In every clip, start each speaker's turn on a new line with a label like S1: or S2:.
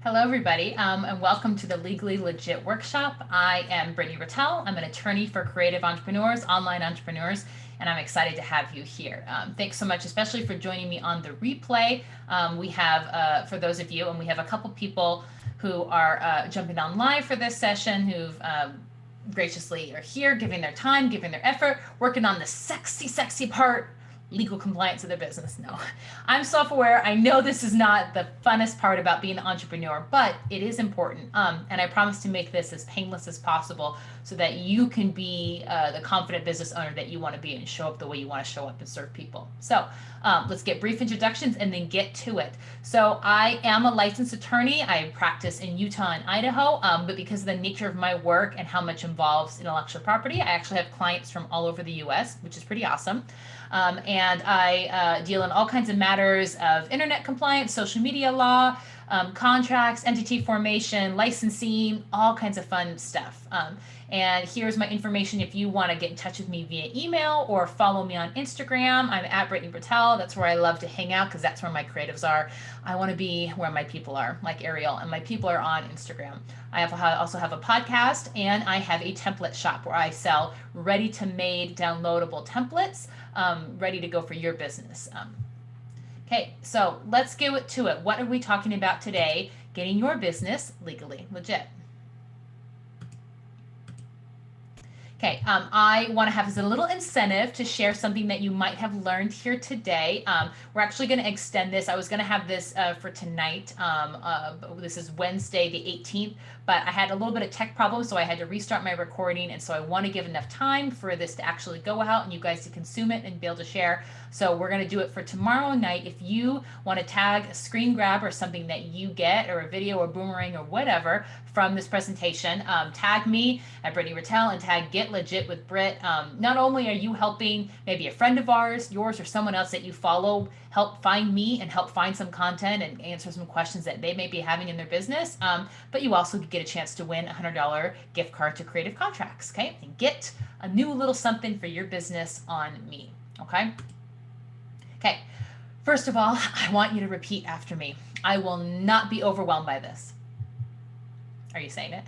S1: Hello, everybody, and welcome to the Legally Legit Workshop. I am Brittany Rattel. I'm an attorney for creative entrepreneurs, online entrepreneurs, and I'm excited to have you here. Thanks so much, especially for joining me on the replay. We have, for those of you, and we have a couple people who are jumping on live for this session who've graciously are here, giving their time, giving their effort, working on the sexy part, legal compliance of their business. No, I'm self-aware. I know this is not the funnest part about being an entrepreneur, but it is important. And I promise to make this as painless as possible so that you can be the confident business owner that you want to be and show up the way you want to show up and serve people. So let's get brief introductions and then get to it. So I am a licensed attorney. I practice in Utah and Idaho, but because of the nature of my work and how much involves intellectual property, I actually have clients from all over the US, which is pretty awesome. And I deal in all kinds of matters of internet compliance, social media law, contracts, entity formation, licensing, all kinds of fun stuff. And here's my information if you want to get in touch with me via email or follow me on Instagram. I'm at Brittany Rattel. That's where I love to hang out because that's where my creatives are. I want to be where my people are, like Ariel, and my people are on Instagram. I also have a podcast, and I have a template shop where I sell ready-to-made downloadable templates ready to go for your business. Okay, so let's get to it. What are we talking about today? Getting your business legally legit. Okay, I want to have as a little incentive to share something that you might have learned here today. We're actually going to extend this. I was going to have this for tonight. This is Wednesday the 18th, but I had a little bit of tech problems, so I had to restart my recording, and so I want to give enough time for this to actually go out and you guys to consume it and be able to share. So we're going to do it for tomorrow night. If you want to tag a screen grab or something that you get, or a video or boomerang or whatever from this presentation, tag me at Brittany Rattel and tag Get Legit with Britt. Not only are you helping maybe a friend of ours, yours, or someone else that you follow help find me and help find some content and answer some questions that they may be having in their business, but you also get a chance to win a $100 gift card to Creative Contracts, okay? And get a new little something for your business on me, okay? Okay, first of all, I want you to repeat after me. I will not be overwhelmed by this. Are you saying it?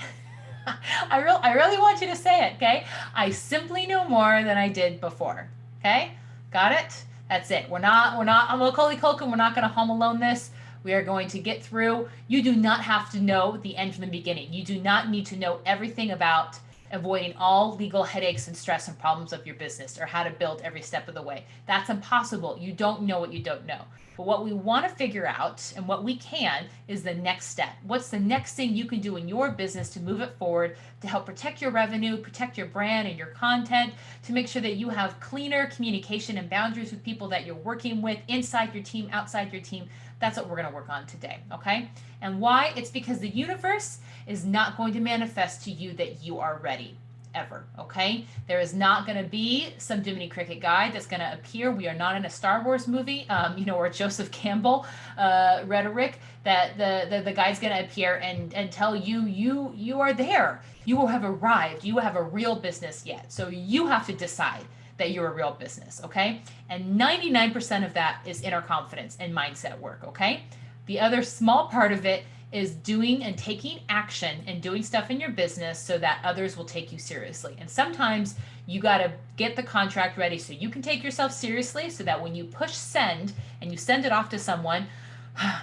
S1: I really want you to say it, okay? I simply know more than I did before, okay? Got it? That's it. We're not on Macaulay Culkin. We're not going to Home Alone this. We are going to get through. You do not have to know the end from the beginning. You do not need to know everything about avoiding all legal headaches and stress and problems of your business or how to build every step of the way. That's impossible. You don't know what you don't know. But what we want to figure out, and what we can, is the next step. What's the next thing you can do in your business to move it forward, to help protect your revenue, protect your brand and your content, to make sure that you have cleaner communication and boundaries with people that you're working with inside your team, outside your team. That's what we're going to work on today, okay? And why? It's because the universe is not going to manifest to you that you are ready. Ever, okay? There is not going to be some Jiminy Cricket guy that's going to appear. We are not in a Star Wars movie, or Joseph Campbell rhetoric that the guy's going to appear and tell you are there. You will have arrived. You have a real business yet. So you have to decide that you're a real business, okay? And 99% of that is inner confidence and mindset work, okay? The other small part of it is doing and taking action and doing stuff in your business so that others will take you seriously. And sometimes you got to get the contract ready so you can take yourself seriously, so that when you push send and you send it off to someone,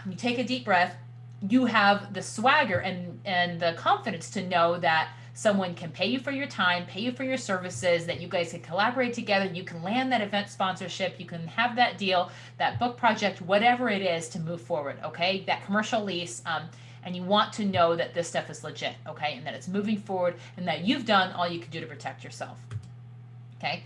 S1: you take a deep breath, you have the swagger and the confidence to know that someone can pay you for your time, pay you for your services, that you guys can collaborate together, you can land that event sponsorship, you can have that deal, that book project, whatever it is to move forward, okay? That commercial lease, and you want to know that this stuff is legit, okay? And that it's moving forward and that you've done all you can do to protect yourself, okay?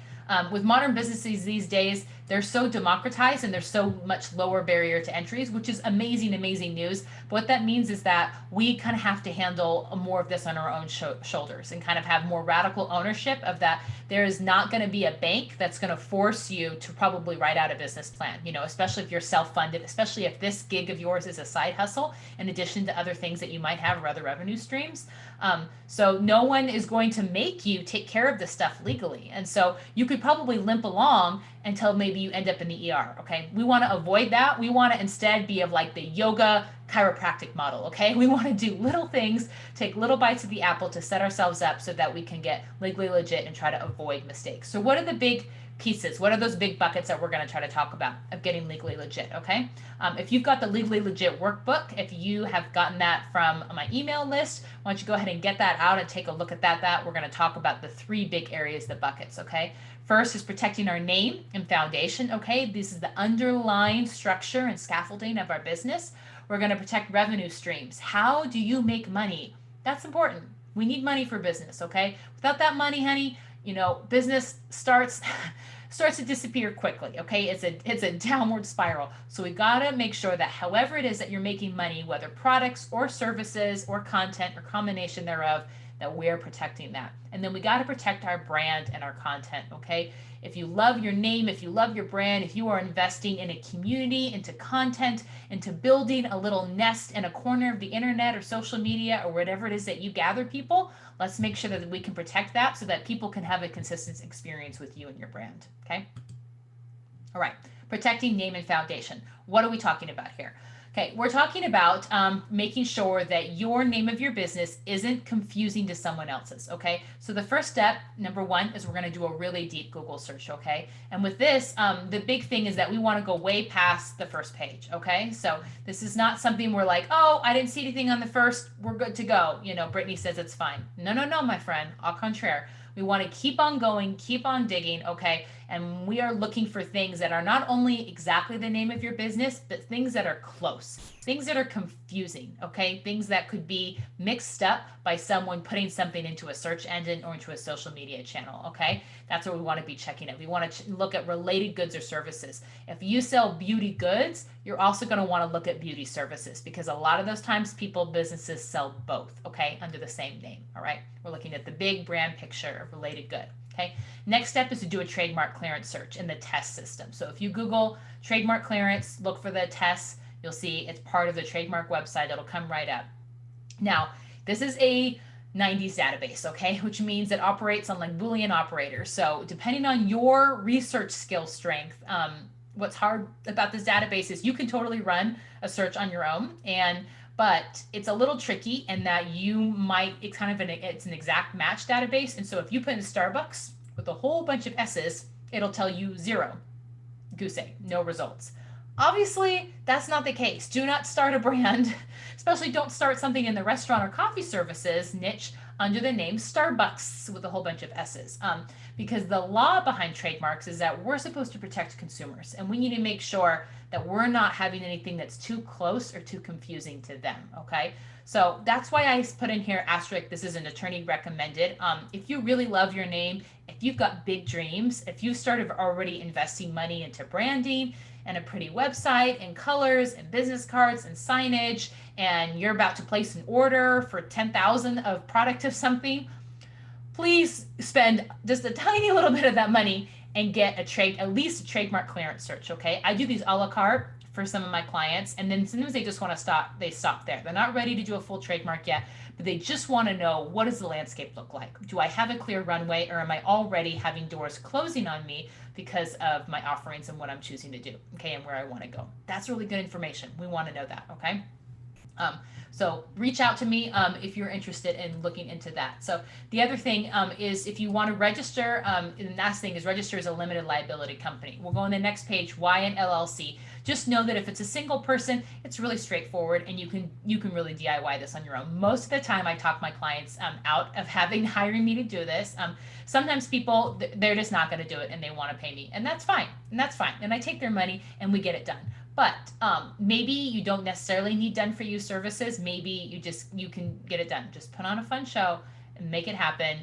S1: With modern businesses these days, they're so democratized and there's so much lower barrier to entries, which is amazing news. But what that means is that we kind of have to handle more of this on our own shoulders and kind of have more radical ownership of that. There is not going to be a bank that's going to force you to probably write out a business plan, especially if you're self-funded, especially if this gig of yours is a side hustle in addition to other things that you might have or other revenue streams. So no one is going to make you take care of this stuff legally. And so you could probably limp along until maybe you end up in the ER, okay? We want to avoid that. We want to instead be of like the yoga chiropractic model, okay? We want to do little things, take little bites of the apple to set ourselves up so that we can get legally legit and try to avoid mistakes. So what are the big pieces? What are those big buckets that we're going to try to talk about of getting legally legit, okay? If you've got the legally legit workbook, if you have gotten that from my email list, why don't you go ahead and get that out and take a look at that. We're going to talk about the three big areas, the buckets, okay? First is protecting our name and foundation, okay? This is the underlying structure and scaffolding of our business. We're going to protect revenue streams. How do you make money? That's important. We need money for business, okay? Without that money, honey, business starts to disappear quickly, okay? It's a downward spiral. So we got to make sure that however it is that you're making money, whether products or services or content or combination thereof, that we're protecting that. And then we got to protect our brand and our content, okay? If you love your name, if you love your brand, if you are investing in a community, into content, into building a little nest in a corner of the internet or social media or whatever it is that you gather people, let's make sure that we can protect that so that people can have a consistent experience with you and your brand, okay? All right, protecting name and foundation. What are we talking about here? Okay, we're talking about making sure that your name of your business isn't confusing to someone else's, okay? So the first step, number one, is we're gonna do a really deep Google search, okay? And with this, the big thing is that we wanna go way past the first page, okay? So this is not something we're like, oh, I didn't see anything on the first, we're good to go. Brittany says it's fine. No, my friend, au contraire. We wanna keep on going, keep on digging, okay? And we are looking for things that are not only exactly the name of your business, but things that are close, things that are confusing, okay? Things that could be mixed up by someone putting something into a search engine or into a social media channel, okay? That's what we want to be checking at. We want to look at related goods or services. If you sell beauty goods, you're also going to want to look at beauty services because a lot of those times businesses sell both, okay, under the same name, all right? We're looking at the big brand picture of related good. Okay. Next step is to do a trademark clearance search in the test system. So if you Google trademark clearance, look for the tests, you'll see it's part of the trademark website. It'll come right up. Now, this is a 90s database, okay, which means it operates on like Boolean operators. So depending on your research skill strength, what's hard about this database is you can totally run a search on your own, but it's a little tricky in that it's an exact match database. And so if you put in Starbucks with a whole bunch of S's, it'll tell you 0, goose egg, no results. Obviously, that's not the case. Do not start a brand, especially don't start something in the restaurant or coffee services niche under the name Starbucks with a whole bunch of S's. Because the law behind trademarks is that we're supposed to protect consumers and we need to make sure that we're not having anything that's too close or too confusing to them, okay? So that's why I put in here asterisk, this is an attorney recommended. If you really love your name, if you've got big dreams, if you started already investing money into branding and a pretty website and colors and business cards and signage, and you're about to place an order for 10,000 of product of something, please spend just a tiny little bit of that money and get at least a trademark clearance search, okay? I do these a la carte for some of my clients, and then sometimes they just want to stop there. They're not ready to do a full trademark yet, but they just want to know, what does the landscape look like? Do I have a clear runway, or am I already having doors closing on me because of my offerings and what I'm choosing to do, okay, and where I want to go? That's really good information. We want to know that, okay? So reach out to me if you're interested in looking into that. So the other thing is if you want to register, the last thing is register as a limited liability company. We'll go on the next page, why an LLC. Just know that if it's a single person, it's really straightforward and you can really DIY this on your own. Most of the time I talk my clients out of hiring me to do this. Sometimes people, they're just not going to do it and they want to pay me, and that's fine. And I take their money and we get it done. But maybe you don't necessarily need done for you services. Maybe you can get it done. Just put on a fun show and make it happen.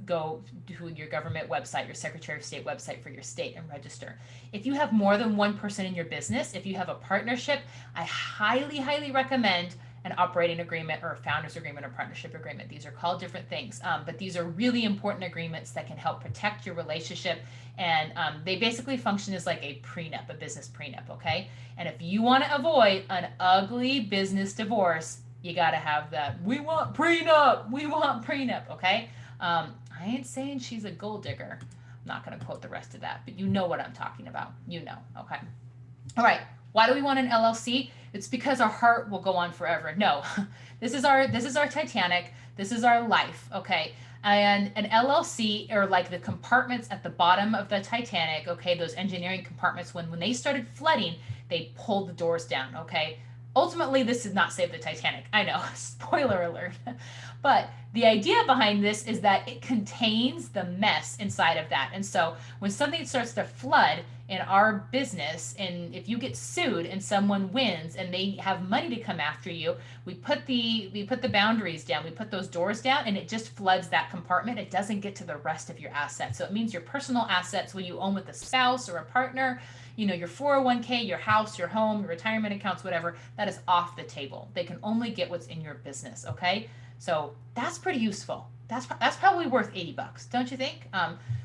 S1: Go to your government website, your Secretary of State website for your state and register. If you have more than one person in your business, if you have a partnership, I highly, highly recommend an operating agreement or a founder's agreement or partnership agreement. These are called different things, but these are really important agreements that can help protect your relationship. And they basically function as like a prenup, a business prenup, okay? And if you want to avoid an ugly business divorce, you got to have that. We want prenup, okay? I ain't saying she's a gold digger. not going to quote the rest of that, but you know what I'm talking about. You know, okay. All right. Why do we want an LLC? It's because our heart will go on forever. No, this is our Titanic. This is our life. Okay. And an LLC are like the compartments at the bottom of the Titanic. Okay. Those engineering compartments, when they started flooding, they pulled the doors down. Okay. Ultimately, this did not save the Titanic. I know, spoiler alert. But the idea behind this is that it contains the mess inside of that. And so when something starts to flood in our business, and if you get sued and someone wins and they have money to come after you, we put the boundaries down, we put those doors down, and it just floods that compartment. It doesn't get to the rest of your assets. So it means your personal assets, when you own with a spouse or a partner, you know, your 401k, your house, your home, your retirement accounts, whatever, that is off the table. They can only get what's in your business. Okay. So that's pretty useful. That's probably worth $80, don't you think?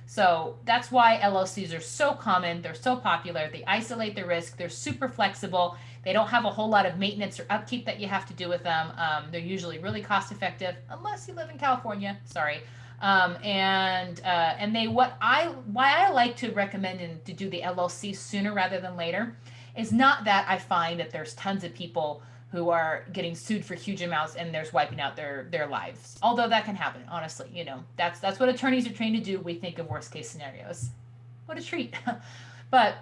S1: So that's why LLCs are so common. They're so popular. They isolate the risk. They're super flexible. They don't have a whole lot of maintenance or upkeep that you have to do with them. They're usually really cost effective, unless you live in California. Sorry. And why I like to recommend to do the LLC sooner rather than later is not that I find that there's tons of people who are getting sued for huge amounts and there's wiping out their lives. Although that can happen, honestly, you know, that's what attorneys are trained to do. We think of worst case scenarios. What a treat. But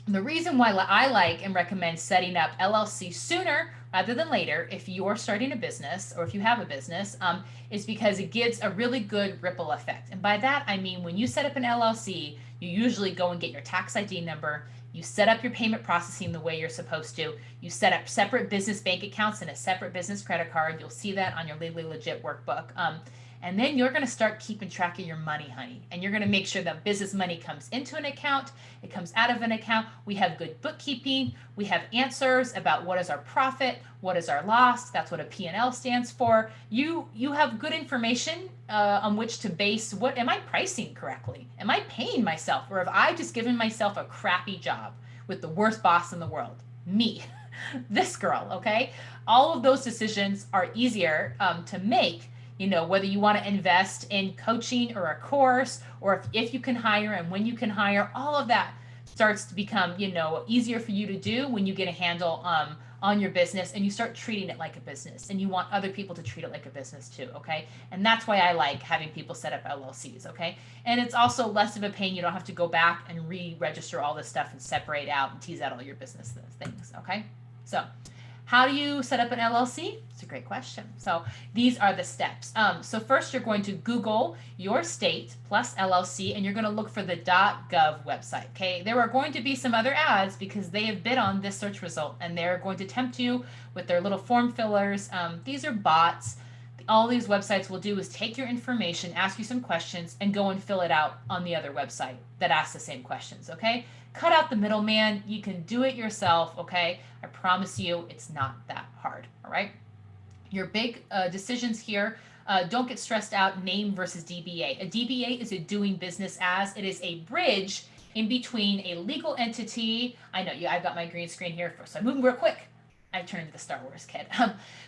S1: the reason why I like and recommend setting up LLC sooner rather than later, if you're starting a business or if you have a business, is because it gives a really good ripple effect. And by that, I mean, when you set up an LLC, you usually go and get your tax ID number. You set up your payment processing the way you're supposed to. You set up separate business bank accounts and a separate business credit card. You'll see that on your Legally Legit workbook. And then you're going to start keeping track of your money, honey. And you're going to make sure that business money comes into an account, it comes out of an account. We have good bookkeeping. We have answers about what is our profit, what is our loss. That's what a P&L stands for. You have good information on which to base what am I pricing correctly? Am I paying myself? Or have I just given myself a crappy job with the worst boss in the world? Me, this girl, okay? All of those decisions are easier to make. You know, whether you want to invest in coaching or a course, or if you can hire and when you can hire, all of that starts to become, you know, easier for you to do when you get a handle on your business and you start treating it like a business, and you want other people to treat it like a business too. Okay. And that's why I like having people set up LLCs. Okay. And it's also less of a pain. You don't have to go back and re-register all this stuff and separate out and tease out all your business things. Okay. So how do you set up an LLC? It's a great question. So these are the steps. So first, you're going to Google your state plus LLC, and you're going to look for the .gov website. Okay, there are going to be some other ads because they have bid on this search result, and they're going to tempt you with their little form fillers. These are bots. All these websites will do is take your information, ask you some questions, and go and fill it out on the other website that asks the same questions. Okay, cut out the middleman. You can do it yourself. Okay, I promise you, it's not that hard. All right. Your big decisions here, don't get stressed out. Name versus DBA. A DBA is a doing business as. It is a bridge in between a legal entity. I know I've got my green screen here, so I'm moving real quick. I turned into the Star Wars kid.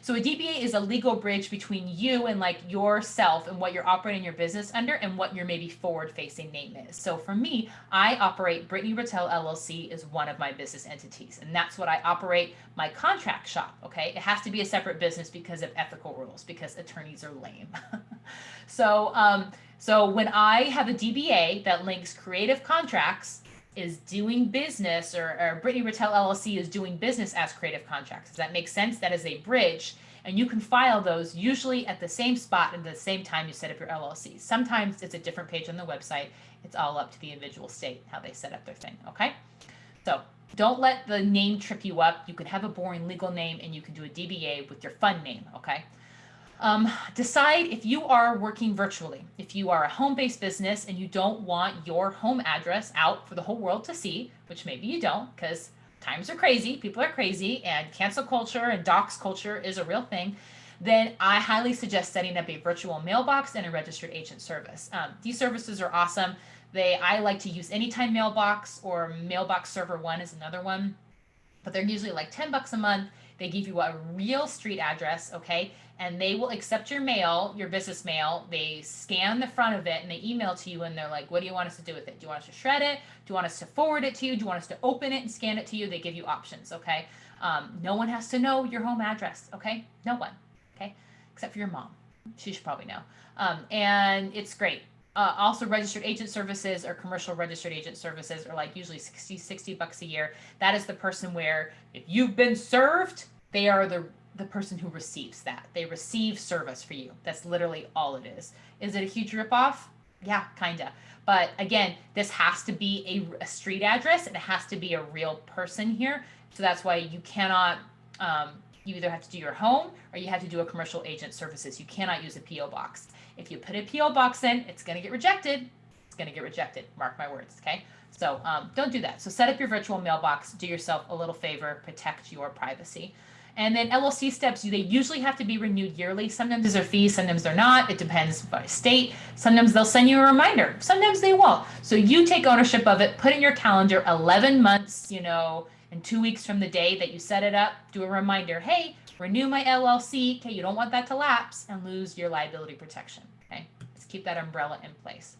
S1: So a DBA is a legal bridge between you and like yourself and what you're operating your business under and what your maybe forward-facing name is. So for me, I operate Brittany Rattel LLC is one of my business entities, and that's what I operate my contract shop. Okay, it has to be a separate business because of ethical rules, because attorneys are lame. So when I have a DBA that links creative contracts is doing business, or Brittany Rattel LLC is doing business as creative contracts. Does that make sense? That is a bridge, and you can file those usually at the same spot and the same time you set up your LLC. Sometimes it's a different page on the website. It's all up to the individual state how they set up their thing. Okay, so don't let the name trip you up. You can have a boring legal name and you can do a DBA with your fun name. Okay. Decide if you are working virtually. If you are a home-based business and you don't want your home address out for the whole world to see, which maybe you don't because times are crazy, people are crazy, and cancel culture and dox culture is a real thing, then I highly suggest setting up a virtual mailbox and a registered agent service. These services are awesome. I like to use Anytime Mailbox, or Mailbox Server 1 is another one, but they're usually like $10 a month. They give you a real street address, okay? And they will accept your mail, your business mail. They scan the front of it and they email to you and they're like, what do you want us to do with it? Do you want us to shred it? Do you want us to forward it to you? Do you want us to open it and scan it to you? They give you options, okay? No one has to know your home address, okay? No one, okay? Except for your mom. She should probably know. And it's great. Also, registered agent services or commercial registered agent services are like usually 60 bucks a year. That is the person where if you've been served, they are the person who receives that. They receive service for you. That's literally all it is. Is it a huge ripoff? Yeah, kinda. But again, this has to be a street address. It has to be a real person here. So that's why you cannot, you either have to do your home or you have to do a commercial agent services. You cannot use a P.O. box. If you put a P.O. box in, it's going to get rejected. It's going to get rejected. Mark my words, okay? So don't do that. So set up your virtual mailbox. Do yourself a little favor. Protect your privacy. And then LLC steps, they usually have to be renewed yearly. Sometimes there's a fee, sometimes they're not. It depends by state. Sometimes they'll send you a reminder. Sometimes they won't. So you take ownership of it, put in your calendar 11 months, and 2 weeks from the day that you set it up, do a reminder, hey, renew my LLC. Okay, you don't want that to lapse and lose your liability protection. Okay, let's keep that umbrella in place.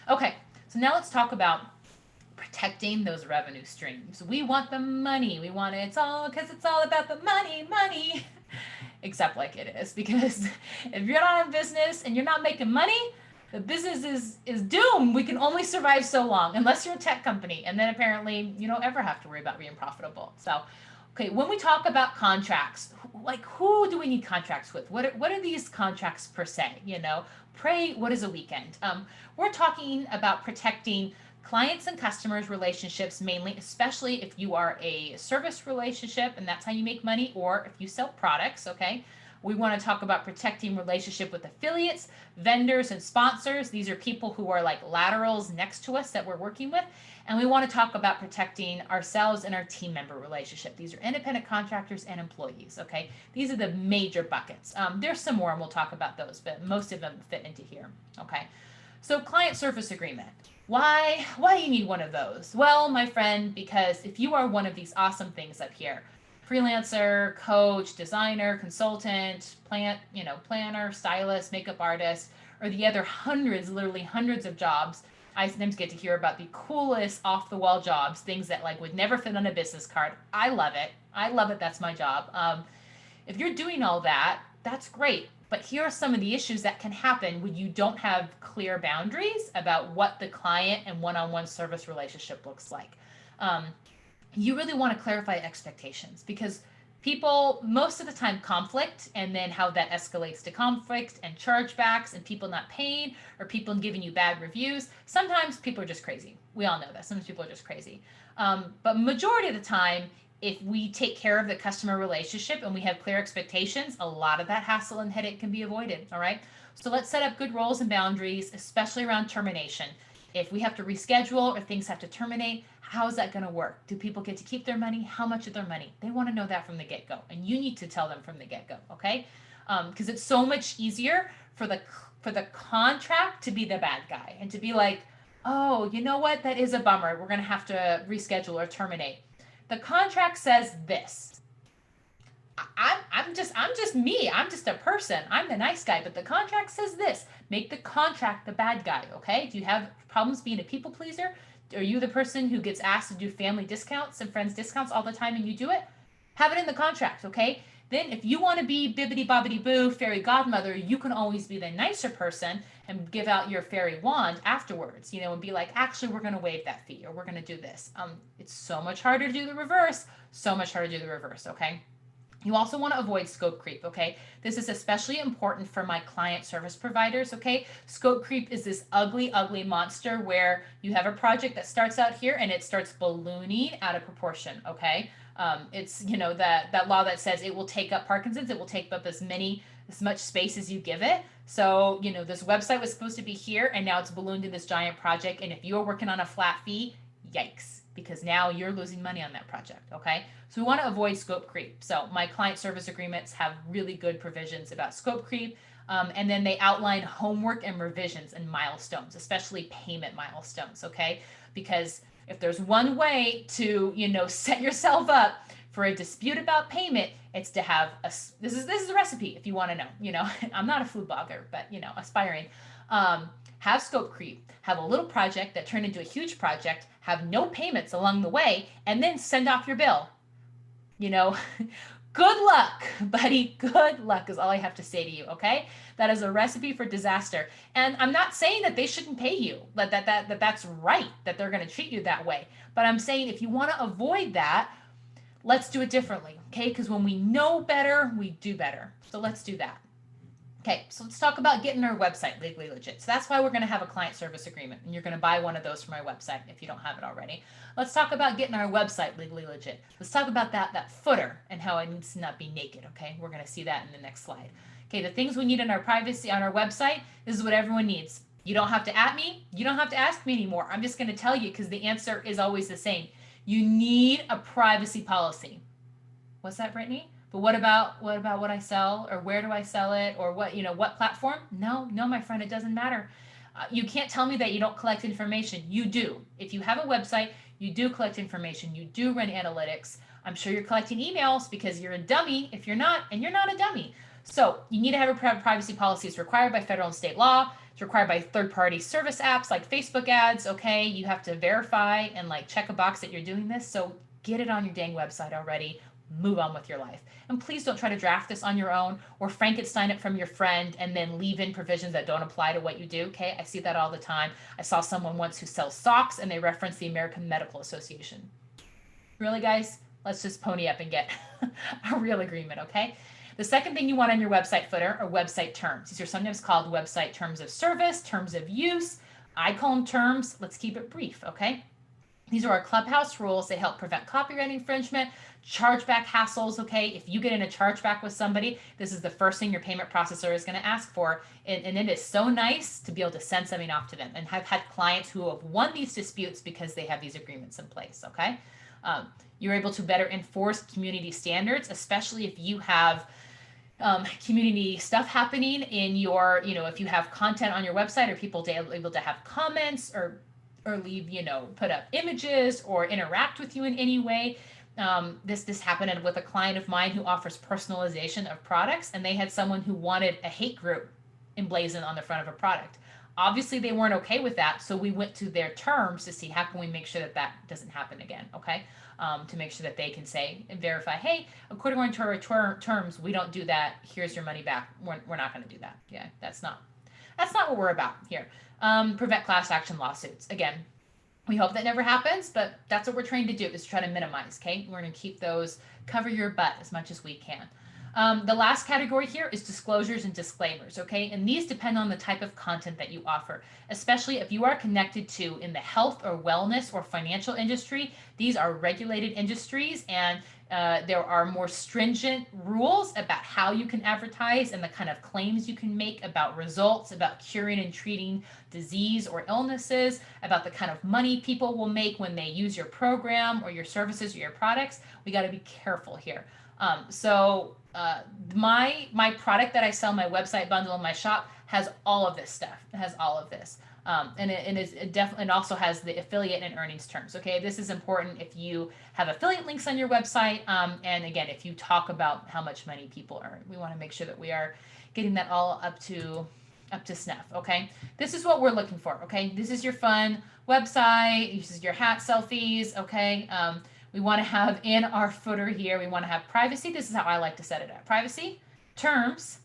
S1: Okay, so now let's talk about protecting those revenue streams. We want the money. We want it all because it's all about the money. Except like it is, because if you're not in business and you're not making money, the business is doomed. We can only survive so long unless you're a tech company. And then apparently you don't ever have to worry about being profitable. So, okay, when we talk about contracts, like who do we need contracts with? What are these contracts per se? Pray, what is a weekend? We're talking about protecting clients and customers relationships mainly, especially if you are a service relationship and that's how you make money, or if you sell products, okay? We want to talk about protecting relationship with affiliates, vendors, and sponsors. These are people who are like laterals next to us that we're working with. And we want to talk about protecting ourselves and our team member relationship. These are independent contractors and employees, okay? These are the major buckets. There's some more and we'll talk about those, but most of them fit into here, okay? So client service agreement. Why do you need one of those? Well, my friend, because if you are one of these awesome things up here, freelancer, coach, designer, consultant, planner, stylist, makeup artist, or the other literally hundreds of jobs, I sometimes get to hear about the coolest off-the-wall jobs, things that like would never fit on a business card. I love it. That's my job. If you're doing all that, that's great. But here are some of the issues that can happen when you don't have clear boundaries about what the client and one-on-one service relationship looks like. You really want to clarify expectations, because people most of the time conflict, and then how that escalates to conflict and chargebacks and people not paying or people giving you bad reviews. Sometimes people are just crazy. We all know that. Sometimes people are just crazy. But majority of the time, if we take care of the customer relationship and we have clear expectations, a lot of that hassle and headache can be avoided, all right? So let's set up good roles and boundaries, especially around termination. If we have to reschedule or things have to terminate, how is that going to work? Do people get to keep their money? How much of their money? They want to know that from the get-go, and you need to tell them from the get-go, okay? Because it's so much easier for the contract to be the bad guy and to be like, oh, you know what? That is a bummer. We're going to have to reschedule or terminate. The contract says this. I'm just me. I'm just a person. I'm the nice guy, but the contract says this. Make the contract the bad guy, okay? Do you have problems being a people pleaser? Are you the person who gets asked to do family discounts and friends discounts all the time and you do it? Have it in the contract, okay? Then if you want to be bibbidi bobbidi boo fairy godmother, you can always be the nicer person and give out your fairy wand afterwards, and be like, actually, we're going to waive that fee, or we're going to do this. It's so much harder to do the reverse, okay? You also want to avoid scope creep, okay? This is especially important for my client service providers, okay? Scope creep is this ugly, ugly monster where you have a project that starts out here and it starts ballooning out of proportion, okay? It's, that law that says it will take up Parkinson's, it will take up as much space as you give it. So, this website was supposed to be here and now it's ballooned in this giant project. And if you're working on a flat fee, yikes, because now you're losing money on that project, okay? So we want to avoid scope creep. So my client service agreements have really good provisions about scope creep. And then they outline homework and revisions and milestones, especially payment milestones, okay? Because if there's one way to, set yourself up For a dispute about payment, it's to have this is a recipe if you want to know. I'm not a food blogger, but aspiring. Have scope creep, have a little project that turned into a huge project, have no payments along the way, and then send off your bill. Good luck, buddy. Good luck is all I have to say to you, okay? That is a recipe for disaster. And I'm not saying that they shouldn't pay you, that's right, that they're going to treat you that way. But I'm saying if you want to avoid that, let's do it differently, okay? Because when we know better, we do better. So let's do that. Okay, so let's talk about getting our website legally legit. So that's why we're going to have a client service agreement, and you're going to buy one of those from my website if you don't have it already. Let's talk about getting our website legally legit. Let's talk about that footer and how it needs to not be naked, okay? We're going to see that in the next slide. Okay, the things we need in our privacy on our website, this is what everyone needs. You don't have to at me. You don't have to ask me anymore. I'm just going to tell you because the answer is always the same. You need a privacy policy. What's that, Brittany? But what about what I sell, or where do I sell it, or what platform? No, my friend, it doesn't matter. You can't tell me that you don't collect information. You do. If you have a website, you do collect information. You do run analytics. I'm sure you're collecting emails because you're a dummy. If you're not, and you're not a dummy. So you need to have a privacy policy. It's required by federal and state law. It's required by third-party service apps like Facebook ads. Okay, you have to verify and check a box that you're doing this. So get it on your dang website already. Move on with your life. And please don't try to draft this on your own or Frankenstein it from your friend and then leave in provisions that don't apply to what you do. Okay, I see that all the time. I saw someone once who sells socks and they referenced the American Medical Association. Really, guys? Let's just pony up and get a real agreement, okay? The second thing you want on your website footer are website terms. These are sometimes called website terms of service, terms of use. I call them terms. Let's keep it brief, okay? These are our clubhouse rules. They help prevent copyright infringement, chargeback hassles, okay? If you get in a chargeback with somebody, this is the first thing your payment processor is going to ask for. And it is so nice to be able to send something off to them. And I've had clients who have won these disputes because they have these agreements in place, okay? You're able to better enforce community standards, especially if you have community stuff happening in your, if you have content on your website or people able to have comments or leave, put up images or interact with you in any way. This happened with a client of mine who offers personalization of products, and they had someone who wanted a hate group emblazoned on the front of a product. Obviously, they weren't okay with that, so we went to their terms to see how can we make sure that doesn't happen again, okay? To make sure that they can say and verify, hey, according to our terms, we don't do that. Here's your money back. We're not going to do that. Yeah, that's not what we're about here. Prevent class action lawsuits. Again, we hope that never happens, but that's what we're trained to do, is try to minimize, okay? We're going to keep those, cover your butt as much as we can. The last category here is disclosures and disclaimers, okay? And these depend on the type of content that you offer, especially if you are connected to in the health or wellness or financial industry. These are regulated industries, and there are more stringent rules about how you can advertise and the kind of claims you can make about results, about curing and treating disease or illnesses, about the kind of money people will make when they use your program or your services or your products. We got to be careful here. My product that I sell, my website bundle in my shop, has all of this stuff. It has all of this. And it also has the affiliate and earnings terms. Okay, this is important if you have affiliate links on your website. And again, if you talk about how much money people earn, we want to make sure that we are getting that all up to snuff. Okay, this is what we're looking for. Okay, this is your fun website. This is your hat selfies. Okay. We want to have in our footer here, we want to have privacy. This is how I like to set it up. Privacy, terms,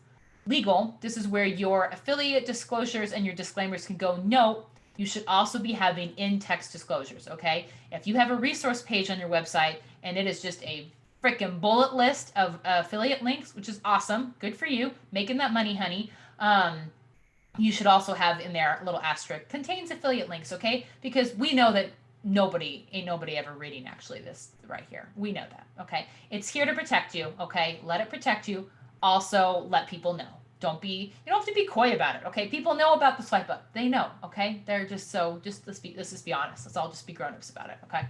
S1: legal. This is where your affiliate disclosures and your disclaimers can go. No, you should also be having in-text disclosures, okay? If you have a resource page on your website and it is just a freaking bullet list of affiliate links, which is awesome, good for you, making that money, honey. You should also have in there a little asterisk, contains affiliate links, okay? Because we know that ain't nobody ever reading actually this right here. We know that, okay? It's here to protect you, okay? Let it protect you. Also, let people know. You don't have to be coy about it, okay? People know about the swipe up. They know, okay? They're just let's just be honest. Let's all just be grown-ups about it, okay?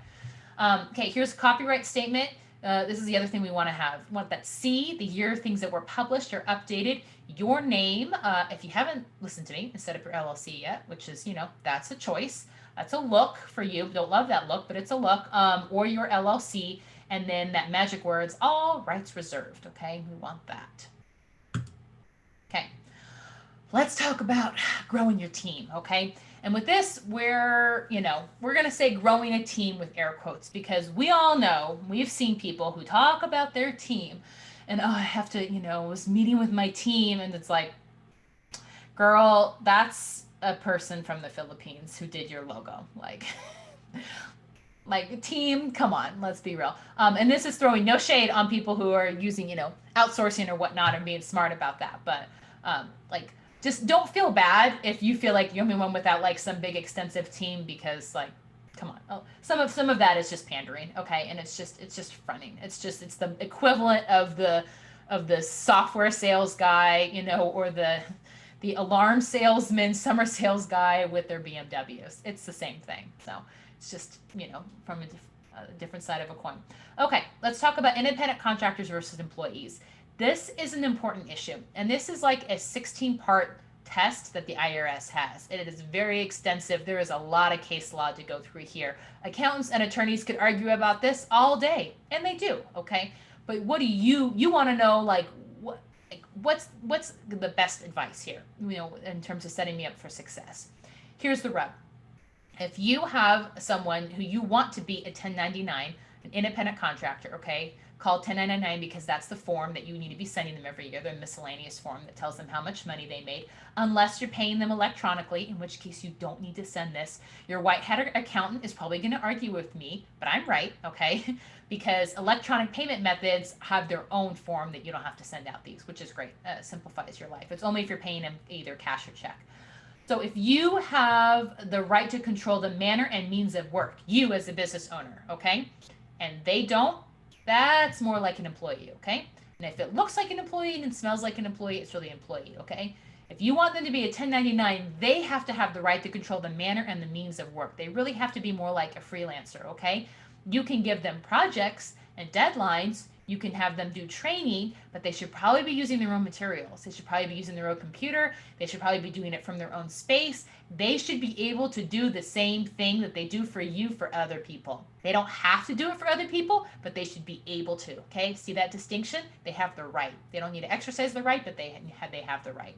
S1: Okay, here's a copyright statement. This is the other thing we want to have. We want that C, the year things that were published or updated, your name, if you haven't listened to me and set up your LLC yet, which is, that's a choice. That's a look for you. Don't love that look, but it's a look, or your LLC, And then that magic words, all rights reserved. Okay, we want that. Okay, let's talk about growing your team. Okay, and with this, we're going to say growing a team with air quotes, because we all know, we've seen people who talk about their team and, oh, I have to, I was meeting with my team, and it's like, girl, that's a person from the Philippines who did your logo. Like team, come on, let's be real. And this is throwing no shade on people who are using, outsourcing or whatnot and being smart about that. But like, just don't feel bad if you feel like you're the only one without like some big extensive team, because like, come on, some of that is just pandering, okay? And it's just fronting. It's the equivalent of the software sales guy, or the alarm salesman, summer sales guy with their BMWs. It's the same thing. So it's just, from a different side of a coin. Okay, let's talk about independent contractors versus employees. This is an important issue, and this is like a 16-part test that the IRS has. It is very extensive. There is a lot of case law to go through here. Accountants and attorneys could argue about this all day, and they do, okay? But what do you want to know, like, what's the best advice here, in terms of setting me up for success? Here's the rub. If you have someone who you want to be a 1099, an independent contractor, okay, called 1099 because that's the form that you need to be sending them every year, the miscellaneous form that tells them how much money they made, unless you're paying them electronically, in which case you don't need to send this. Your white hat accountant is probably going to argue with me, but I'm right, okay? Because electronic payment methods have their own form that you don't have to send out these, which is great. Simplifies your life. It's only if you're paying them either cash or check. So if you have the right to control the manner and means of work, you as a business owner, okay, and they don't, that's more like an employee, okay? And if it looks like an employee and smells like an employee, it's really an employee, okay? If you want them to be a 1099, they have to have the right to control the manner and the means of work. They really have to be more like a freelancer, okay? You can give them projects and deadlines. You can have them do training, but they should probably be using their own materials. They should probably be using their own computer. They should probably be doing it from their own space. They should be able to do the same thing that they do for you for other people. They don't have to do it for other people, but they should be able to, okay? See that distinction? They have the right. They don't need to exercise the right, but they have the right.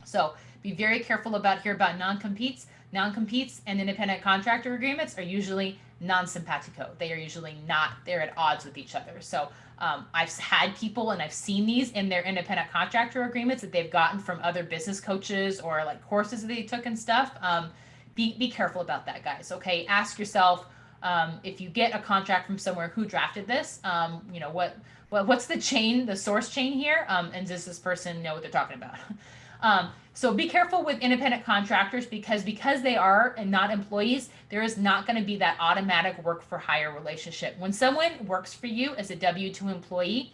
S1: So be very careful about non-competes. Non-competes and independent contractor agreements are usually non-simpatico. They are usually not, they're at odds with each other. So I've had people, and I've seen these in their independent contractor agreements that they've gotten from other business coaches or like courses that they took and stuff. Be careful about that, guys. Okay, ask yourself, if you get a contract from somewhere, who drafted this? What's the chain, the source chain here? And does this person know what they're talking about? So be careful with independent contractors, because they are and not employees, there is not going to be that automatic work for hire relationship. When someone works for you as a W-2 employee,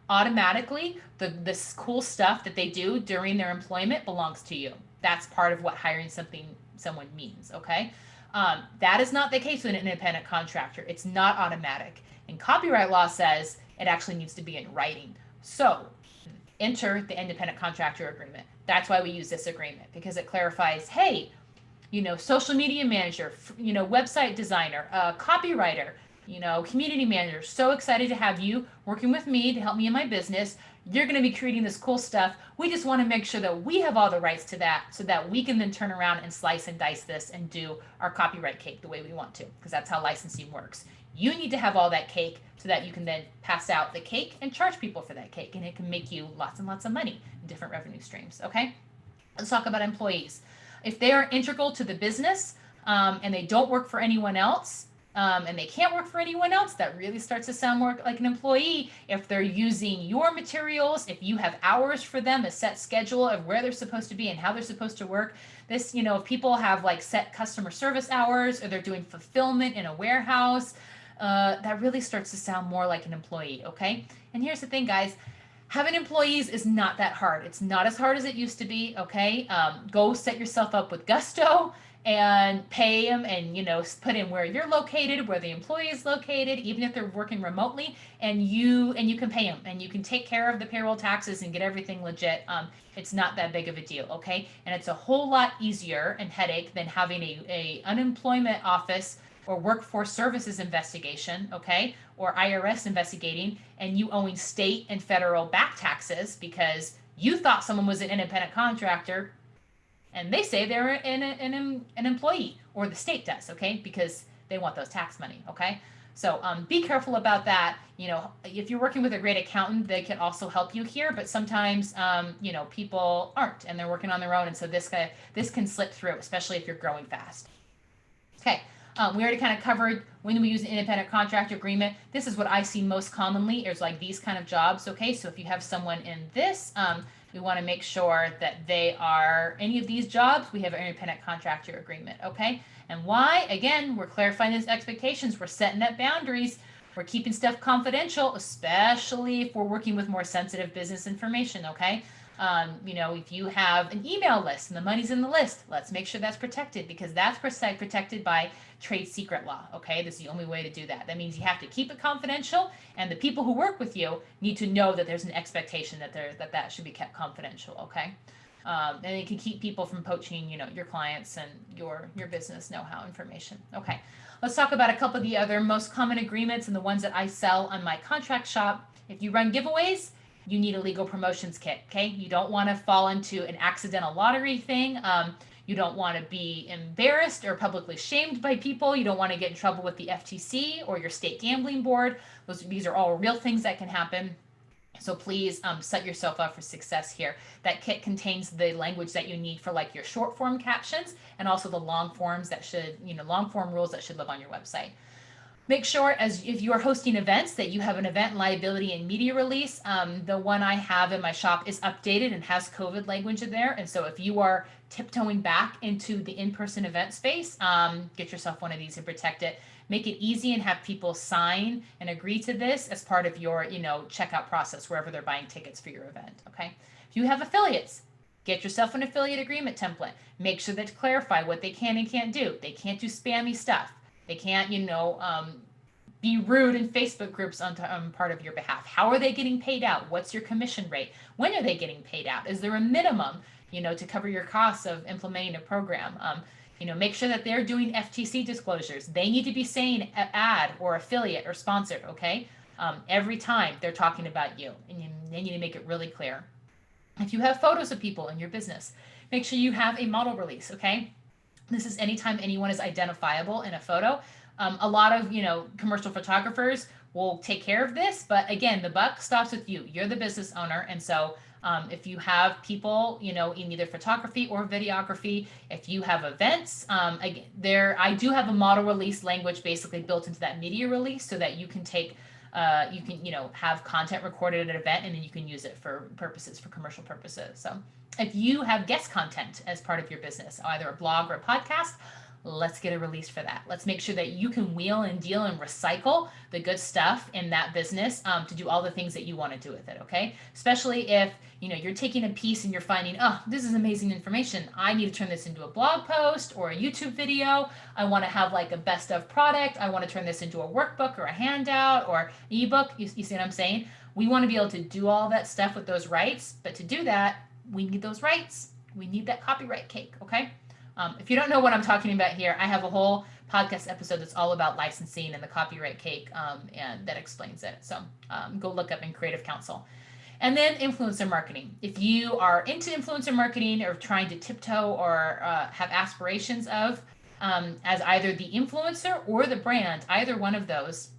S1: automatically this cool stuff that they do during their employment belongs to you. That's part of what hiring someone means, okay? That is not the case with an independent contractor. It's not automatic. And copyright law says it actually needs to be in writing. So enter the independent contractor agreement. That's why we use this agreement, because it clarifies, hey, social media manager, website designer, copywriter, community manager, so excited to have you working with me to help me in my business. You're going to be creating this cool stuff. We just want to make sure that we have all the rights to that, so that we can then turn around and slice and dice this and do our copyright cake the way we want to, because that's how licensing works. You need to have all that cake so that you can then pass out the cake and charge people for that cake, and it can make you lots and lots of money in different revenue streams, okay? Let's talk about employees. If they are integral to the business, and they don't work for anyone else, and they can't work for anyone else, that really starts to sound more like an employee. If they're using your materials, if you have hours for them, a set schedule of where they're supposed to be and how they're supposed to work, this, if people have like set customer service hours, or they're doing fulfillment in a warehouse, that really starts to sound more like an employee, okay? And here's the thing, guys. Having employees is not that hard. It's not as hard as it used to be, okay? Go set yourself up with Gusto and pay them, and put in where you're located, where the employee is located, even if they're working remotely, and you can pay them, and you can take care of the payroll taxes and get everything legit. It's not that big of a deal, okay? And it's a whole lot easier and headache than having a unemployment office or workforce services investigation, okay, or IRS investigating and you owing state and federal back taxes because you thought someone was an independent contractor and they say they're an employee, or the state does, okay, because they want those tax money, okay? So be careful about that. You know, if you're working with a great accountant, they can also help you here, but sometimes, you know, people aren't and they're working on their own. And so this can slip through, especially if you're growing fast. Okay. We already kind of covered when we use an independent contractor agreement. This is what I see most commonly is like these kind of jobs. Okay. So if you have someone in this, we want to make sure that they are any of these jobs, we have an independent contractor agreement. Okay. And why? Again, we're clarifying those expectations. We're setting up boundaries. We're keeping stuff confidential, especially if we're working with more sensitive business information. Okay. You know, if you have an email list and the money's in the list, let's make sure that's protected because that's protected by trade secret law. Okay, this is the only way to do that. That means you have to keep it confidential, and the people who work with you need to know that there's an expectation that should be kept confidential. Okay, and it can keep people from poaching, you know, your clients and your business know-how information. Okay, let's talk about a couple of the other most common agreements and the ones that I sell on my contract shop. If you run giveaways, you need a legal promotions kit, okay? You don't want to fall into an accidental lottery thing. You don't want to be embarrassed or publicly shamed by people. You don't want to get in trouble with the FTC or your state gambling board. These are all real things that can happen. So please set yourself up for success here. That kit contains the language that you need for like your short form captions and also the long forms that should, you know, long form rules that should live on your website. Make sure as if you are hosting events that you have an event liability and media release. The one I have in my shop is updated and has COVID language in there. And so if you are tiptoeing back into the in-person event space, get yourself one of these and protect it. Make it easy and have people sign and agree to this as part of your, you know, checkout process wherever they're buying tickets for your event. Okay. If you have affiliates, get yourself an affiliate agreement template. Make sure that to clarify what they can and can't do. They can't do spammy stuff. They can't, you know, be rude in Facebook groups on part of your behalf. How are they getting paid out? What's your commission rate? When are they getting paid out? Is there a minimum, you know, to cover your costs of implementing a program? You know, make sure that they're doing FTC disclosures. They need to be saying ad or affiliate or sponsored, okay? Every time they're talking about you, and they need to make it really clear. If you have photos of people in your business, make sure you have a model release, okay? This is anytime anyone is identifiable in a photo. A lot of, you know, commercial photographers will take care of this, but again, the buck stops with you. You're the business owner. And so if you have people, you know, in either photography or videography, if you have events, I do have a model release language basically built into that media release so that you can take, you know, have content recorded at an event and then you can use it for commercial purposes. So if you have guest content as part of your business, either a blog or a podcast, let's get a release for that. Let's make sure that you can wheel and deal and recycle the good stuff in that business to do all the things that you want to do with it, okay? Especially if, you know, you're taking a piece and you're finding, oh, this is amazing information. I need to turn this into a blog post or a YouTube video. I want to have like a best of product. I want to turn this into a workbook or a handout or ebook. You see what I'm saying? We want to be able to do all that stuff with those rights, but to do that, we need those rights. We need that copyright cake, okay? If you don't know what I'm talking about here, I have a whole podcast episode that's all about licensing and the copyright cake, and that explains it. So go look up in Creative Counsel. And then influencer marketing. If you are into influencer marketing or trying to tiptoe or have aspirations of as either the influencer or the brand, either one of those,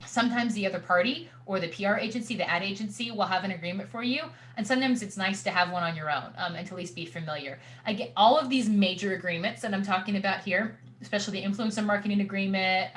S1: sometimes the other party or the PR agency, the ad agency will have an agreement for you. And sometimes it's nice to have one on your own and to at least be familiar. I get all of these major agreements that I'm talking about here, especially the influencer marketing agreement,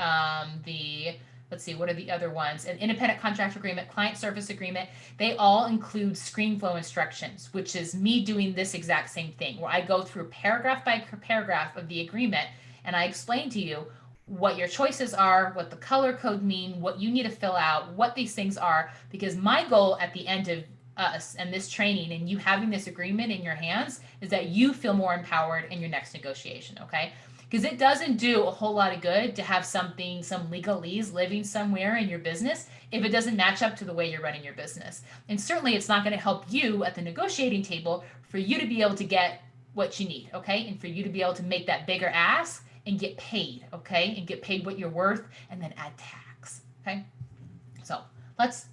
S1: let's see, what are the other ones? An independent contract agreement, client service agreement. They all include screen flow instructions, which is me doing this exact same thing where I go through paragraph by paragraph of the agreement and I explain to you what your choices are, what the color code mean, what you need to fill out, what these things are, because my goal at the end of us and this training and you having this agreement in your hands is that you feel more empowered in your next negotiation, okay? Because it doesn't do a whole lot of good to have some legalese living somewhere in your business if it doesn't match up to the way you're running your business. And certainly it's not going to help you at the negotiating table for you to be able to get what you need, okay? And for you to be able to make that bigger ask and get paid, okay? And get paid what you're worth and then add tax, okay?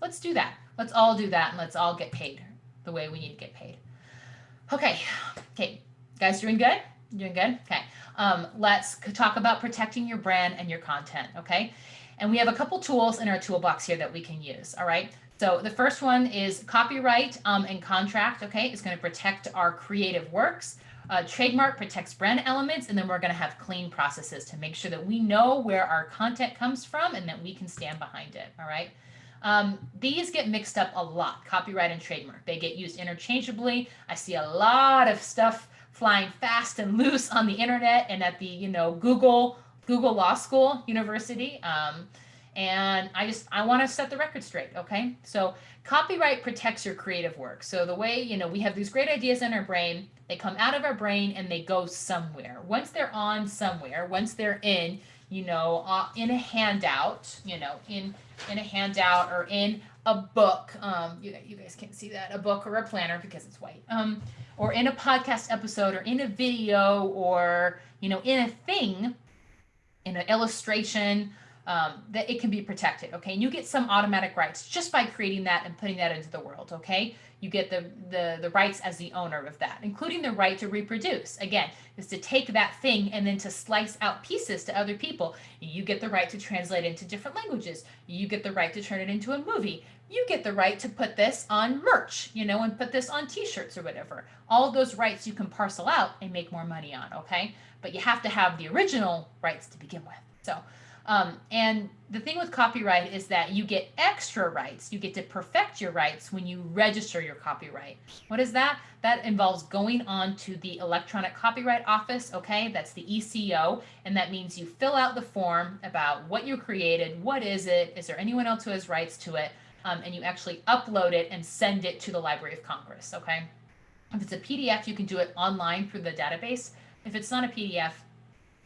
S1: Let's do that. Let's all do that, and let's all get paid the way we need to get paid. Okay, guys, doing good? Doing good? Okay. Let's talk about protecting your brand and your content. Okay, and we have a couple tools in our toolbox here that we can use. All right. So the first one is copyright and contract. Okay, it's going to protect our creative works. Trademark protects brand elements, and then we're going to have clean processes to make sure that we know where our content comes from and that we can stand behind it. All right. These get mixed up a lot, copyright and trademark. They get used interchangeably. I see a lot of stuff flying fast and loose on the internet and at the Google Law School University. And I want to set the record straight. Okay, so copyright protects your creative work. So the way we have these great ideas in our brain, they come out of our brain and they go somewhere. Once they're on somewhere, once they're in in a handout, in a handout or in a book. You guys can't see that, a book or a planner because it's white. Or in a podcast episode or in a video or, in a thing, in an illustration, that it can be protected. Okay. And you get some automatic rights just by creating that and putting that into the world. Okay. You get the rights as the owner of that, including the right to reproduce. Again, is to take that thing and then to slice out pieces to other people. You get the right to translate into different languages. You get the right to turn it into a movie. You get the right to put this on merch, and put this on t-shirts or whatever. All of those rights you can parcel out and make more money on, okay? But you have to have the original rights to begin with. So, and the thing with copyright is that you get extra rights. You get to perfect your rights when you register your copyright. What is that? That involves going on to the Electronic Copyright Office, okay? That's the ECO, and that means you fill out the form about what you created, what is it, is there anyone else who has rights to it, and you actually upload it and send it to the Library of Congress, okay? If it's a PDF, you can do it online through the database. If it's not a PDF,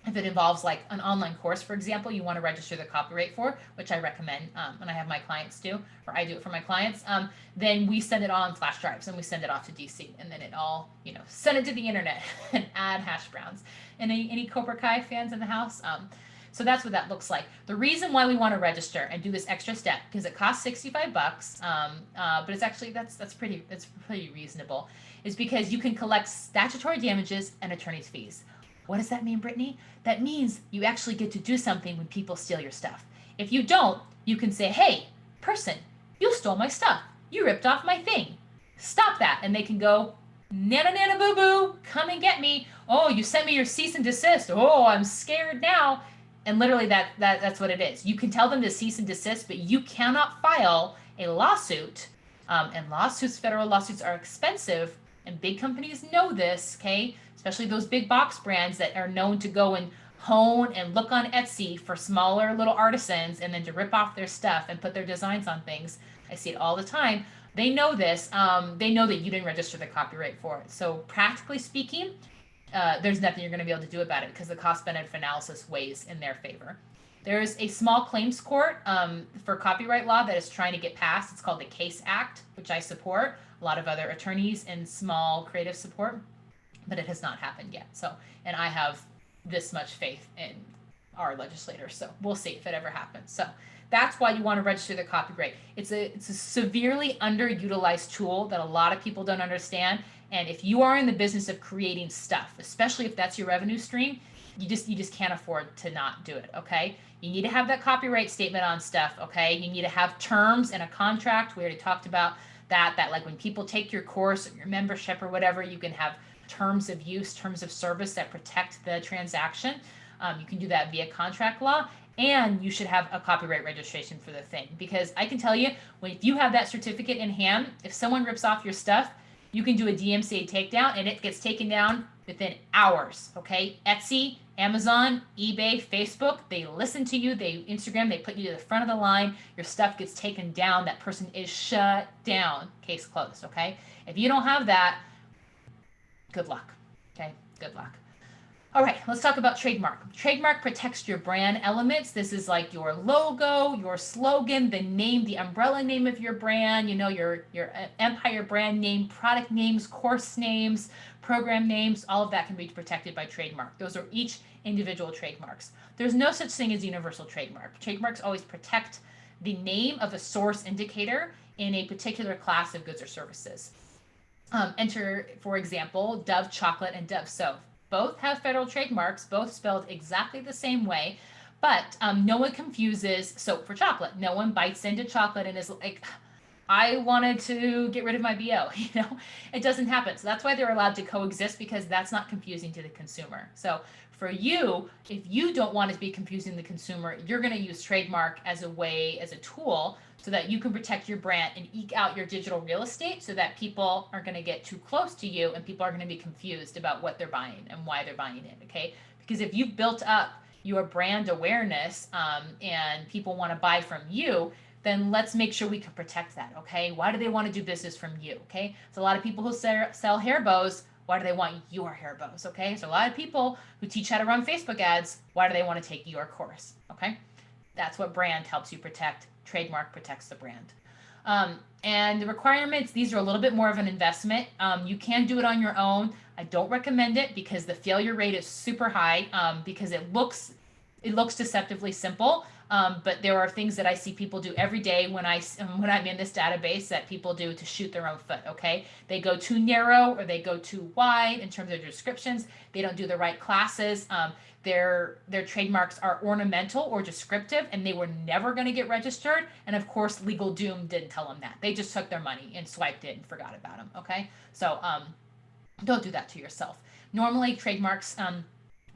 S1: if it involves like an online course, for example, you want to register the copyright for, which I recommend, and I have my clients do, or I do it for my clients, then we send it on flash drives and we send it off to DC, and then it all, send it to the internet and add hash browns. And any Cobra Kai fans in the house? So that's what that looks like. The reason why we want to register and do this extra step, because it costs $65, but it's actually that's pretty reasonable, is because you can collect statutory damages and attorney's fees. What does that mean, Brittany? That means you actually get to do something when people steal your stuff. If you don't, you can say, hey, person, you stole my stuff. You ripped off my thing. Stop that. And they can go, nana nana boo boo, come and get me. Oh, you sent me your cease and desist. Oh, I'm scared now. And literally that's what it is. You can tell them to cease and desist, but you cannot file a lawsuit. And federal lawsuits are expensive, and big companies know this, okay? Especially those big box brands that are known to go and hone and look on Etsy for smaller little artisans and then to rip off their stuff and put their designs on things. I see it all the time. They know this. They know that you didn't register the copyright for it. So practically speaking, there's nothing you're going to be able to do about it because the cost-benefit analysis weighs in their favor. There's a small claims court for copyright law that is trying to get passed. It's called the CASE Act, which I support. A lot of other attorneys and small creative support, but it has not happened yet. So, and I have this much faith in our legislators. So we'll see if it ever happens. So that's why you want to register the copyright. It's a severely underutilized tool that a lot of people don't understand. And if you are in the business of creating stuff, especially if that's your revenue stream, you just can't afford to not do it. Okay. You need to have that copyright statement on stuff. Okay. You need to have terms and a contract. We already talked about that like when people take your course or your membership or whatever, you can have terms of use, terms of service that protect the transaction. You can do that via contract law, and you should have a copyright registration for the thing. Because I can tell you, if you have that certificate in hand, if someone rips off your stuff, you can do a DMCA takedown, and it gets taken down within hours, okay? Etsy, Amazon, eBay, Facebook, they listen to you, Instagram, they put you to the front of the line, your stuff gets taken down, that person is shut down, case closed, okay? If you don't have that, good luck, okay? Good luck. All right, let's talk about trademark. Trademark protects your brand elements. This is like your logo, your slogan, the name, the umbrella name of your brand, your empire brand name, product names, course names, program names, all of that can be protected by trademark. Those are each individual trademarks. There's no such thing as universal trademark. Trademarks always protect the name of a source indicator in a particular class of goods or services. Enter, for example, Dove chocolate and Dove soap. Both have federal trademarks, both spelled exactly the same way, but no one confuses soap for chocolate. No one bites into chocolate and is like, I wanted to get rid of my BO, it doesn't happen. So that's why they're allowed to coexist, because that's not confusing to the consumer. So for you, if you don't want it to be confusing the consumer, you're going to use trademark as a tool so that you can protect your brand and eke out your digital real estate so that people aren't going to get too close to you and people are going to be confused about what they're buying and why they're buying it, okay? Because if you've built up your brand awareness and people want to buy from you, then let's make sure we can protect that, okay? Why do they want to do business from you, okay? So a lot of people who sell hair bows, why do they want your hair bows, okay? So a lot of people who teach how to run Facebook ads, why do they want to take your course, okay? That's what brand helps you protect. Trademark protects the brand. And the requirements, these are a little bit more of an investment. You can do it on your own. I don't recommend it because the failure rate is super high because it looks deceptively simple. But there are things that I see people do every day when I'm in this database that people do to shoot their own foot, okay? They go too narrow or they go too wide in terms of their descriptions. They don't do the right classes. Their trademarks are ornamental or descriptive, and they were never going to get registered. And of course, Legal Doom didn't tell them that. They just took their money and swiped it and forgot about them, okay? So don't do that to yourself. Normally, trademarks,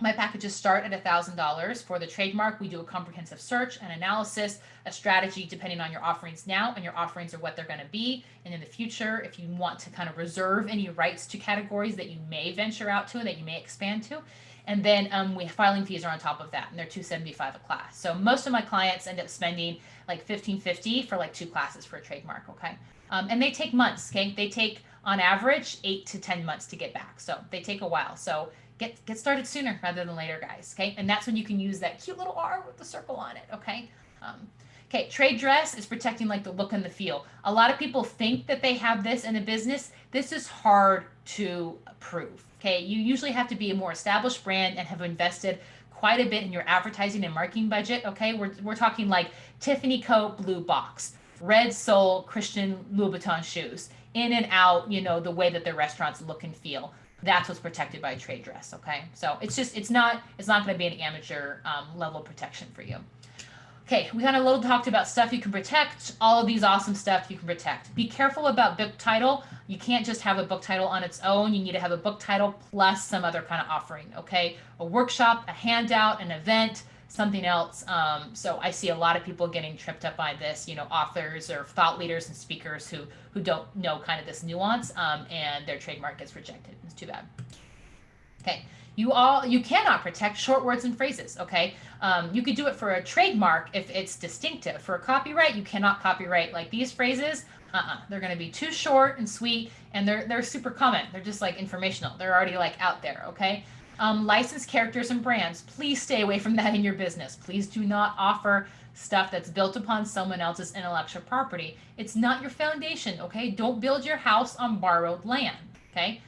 S1: my packages start at $1,000. For the trademark, we do a comprehensive search, an analysis, a strategy depending on your offerings now, and your offerings are what they're going to be. And in the future, if you want to kind of reserve any rights to categories that you may venture out to, that you may expand to. And then filing fees are on top of that, and they're $275 a class. So most of my clients end up spending like $1,550 for like 2 classes for a trademark, okay? And they take months, okay? They take, on average, 8 to 10 months to get back. So they take a while. So get started sooner rather than later, guys, okay? And that's when you can use that cute little R with the circle on it, okay? Okay, trade dress is protecting like the look and the feel. A lot of people think that they have this in a business. This is hard to prove, okay? You usually have to be a more established brand and have invested quite a bit in your advertising and marketing budget, okay? We're talking like Tiffany Co. blue box, Red Soul Christian Louboutin shoes, in and out, the way that the restaurants look and feel. That's what's protected by trade dress, okay? So it's not going to be an amateur level protection for you. Okay, we kind of talked about stuff you can protect. All of these awesome stuff you can protect. Be careful about book title. You can't just have a book title on its own. You need to have a book title plus some other kind of offering, okay? A workshop, a handout, an event, something else. So I see a lot of people getting tripped up by this, authors or thought leaders and speakers who don't know kind of this nuance, and their trademark gets rejected. It's too bad. Okay. You cannot protect short words and phrases, okay? You could do it for a trademark if it's distinctive. For a copyright, you cannot copyright like these phrases. They're going to be too short and sweet, and they're super common. They're just like informational. They're already like out there, okay? Licensed characters and brands, please stay away from that in your business. Please do not offer stuff that's built upon someone else's intellectual property. It's not your foundation, okay? Don't build your house on borrowed land, okay?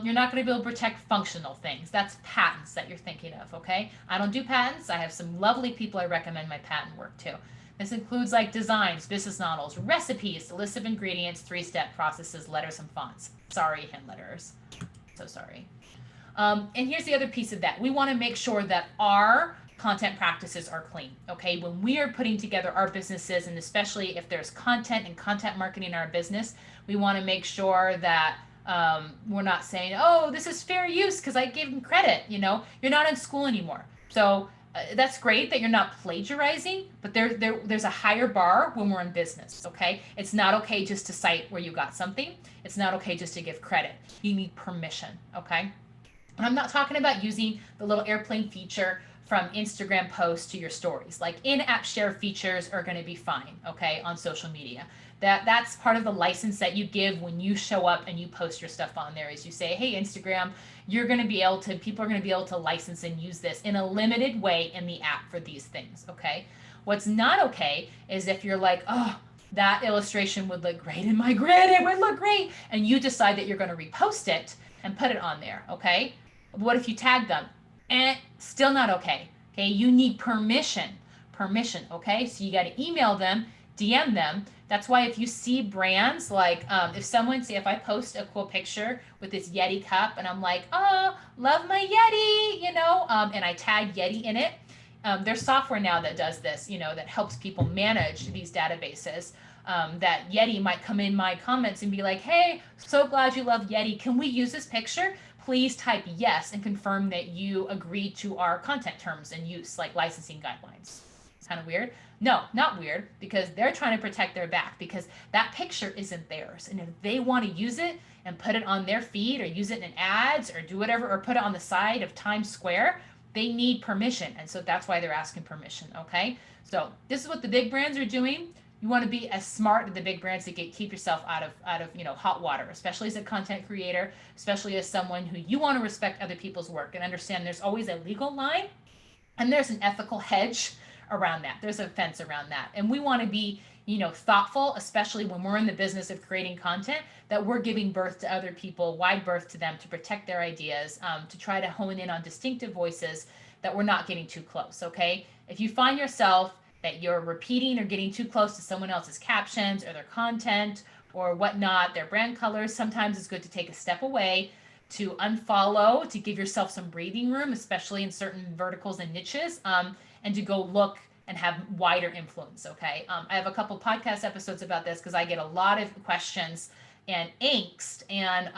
S1: You're not going to be able to protect functional things. That's patents that you're thinking of, okay? I don't do patents. I have some lovely people I recommend my patent work to. This includes like designs, business models, recipes, the list of ingredients, 3-step processes, letters, and fonts. Sorry, hand letters. So sorry. And here's the other piece of that. We want to make sure that our content practices are clean, okay? When we are putting together our businesses, and especially if there's content and content marketing in our business, we want to make sure that we're not saying, oh, this is fair use because I gave them credit. You're not in school anymore. So that's great that you're not plagiarizing, but there's a higher bar when we're in business, okay? It's not okay just to cite where you got something. It's not okay just to give credit. You need permission, okay? And I'm not talking about using the little airplane feature from Instagram posts to your stories. Like in-app share features are going to be fine, okay, on social media. That's part of the license that you give when you show up and you post your stuff on there. Is you say, hey, Instagram, people are going to be able to license and use this in a limited way in the app for these things, okay? What's not okay is if you're like, oh, that illustration would look great in my grid, it would look great, and you decide that you're going to repost it and put it on there, okay? What if you tag them? Still not okay, okay? You need permission, okay? So you got to email them DM them. That's why if you see brands like, if I post a cool picture with this Yeti cup and I'm like, oh, love my Yeti, and I tag Yeti in it, there's software now that does this, that helps people manage these databases. That Yeti might come in my comments and be like, hey, so glad you love Yeti. Can we use this picture? Please type yes and confirm that you agree to our content terms and use, like licensing guidelines. It's kind of weird. No, not weird, because they're trying to protect their back, because that picture isn't theirs. And if they want to use it and put it on their feed or use it in ads or do whatever, or put it on the side of Times Square, they need permission. And so that's why they're asking permission. Okay. So this is what the big brands are doing. You want to be as smart as the big brands to keep yourself out of hot water, especially as a content creator, especially as someone who you want to respect other people's work and understand there's always a legal line and there's an ethical hedge around that. There's a fence around that. And we want to be, thoughtful, especially when we're in the business of creating content, that we're giving birth to other people, wide birth to them, to protect their ideas, to try to hone in on distinctive voices, that we're not getting too close. Okay. If you find yourself that you're repeating or getting too close to someone else's captions or their content or whatnot, their brand colors, sometimes it's good to take a step away, to unfollow, to give yourself some breathing room, especially in certain verticals and niches, and to go look and have wider influence. Okay. I have a couple podcast episodes about this because I get a lot of questions and angst and,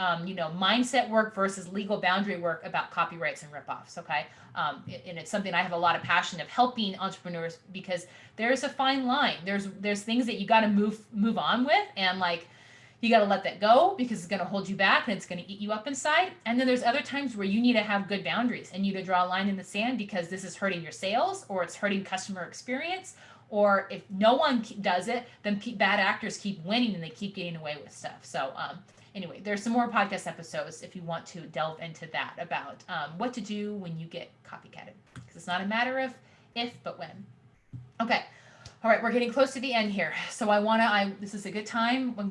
S1: mindset work versus legal boundary work about copyrights and ripoffs. Okay. And it's something I have a lot of passion of helping entrepreneurs, because there's a fine line. There's things that you got to move on with, and like, you got to let that go because it's going to hold you back and it's going to eat you up inside. And then there's other times where you need to have good boundaries and you to draw a line in the sand because this is hurting your sales or it's hurting customer experience. Or if no one does it, then bad actors keep winning and they keep getting away with stuff. So anyway, there's some more podcast episodes if you want to delve into that about what to do when you get copycatted. Because it's not a matter of if, but when. Okay. All right, we're getting close to the end here. So this is a good time. We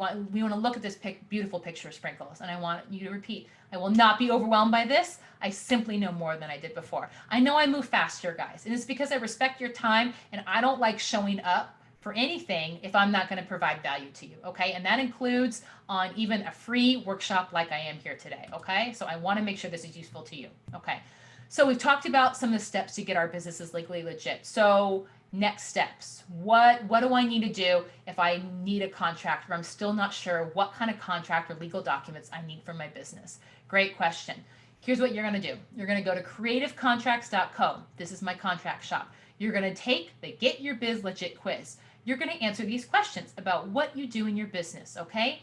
S1: want to look at this beautiful picture of sprinkles. And I want you to repeat, I will not be overwhelmed by this. I simply know more than I did before. I know I move faster, guys. And it's because I respect your time and I don't like showing up for anything if I'm not going to provide value to you. Okay. And that includes on even a free workshop like I am here today. Okay. So I want to make sure this is useful to you. Okay. So we've talked about some of the steps to get our businesses legally legit. So next steps. What do I need to do if I need a contract or I'm still not sure what kind of contract or legal documents I need for my business? Great question. Here's what you're going to do. You're going to go to creativecontracts.co. This is my contract shop. You're going to take the Get Your Biz Legit quiz. You're going to answer these questions about what you do in your business, okay?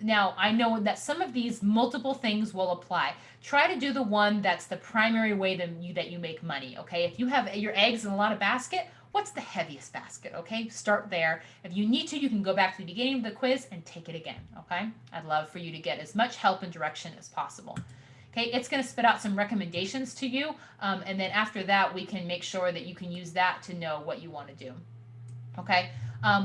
S1: Now, I know that some of these multiple things will apply. Try to do the one that's the primary way that you make money, okay? If you have your eggs in a lot of basket, what's the heaviest basket, okay? Start there. If you need to, you can go back to the beginning of the quiz and take it again, okay? I'd love for you to get as much help and direction as possible. Okay, it's going to spit out some recommendations to you, and then after that, we can make sure that you can use that to know what you want to do, okay?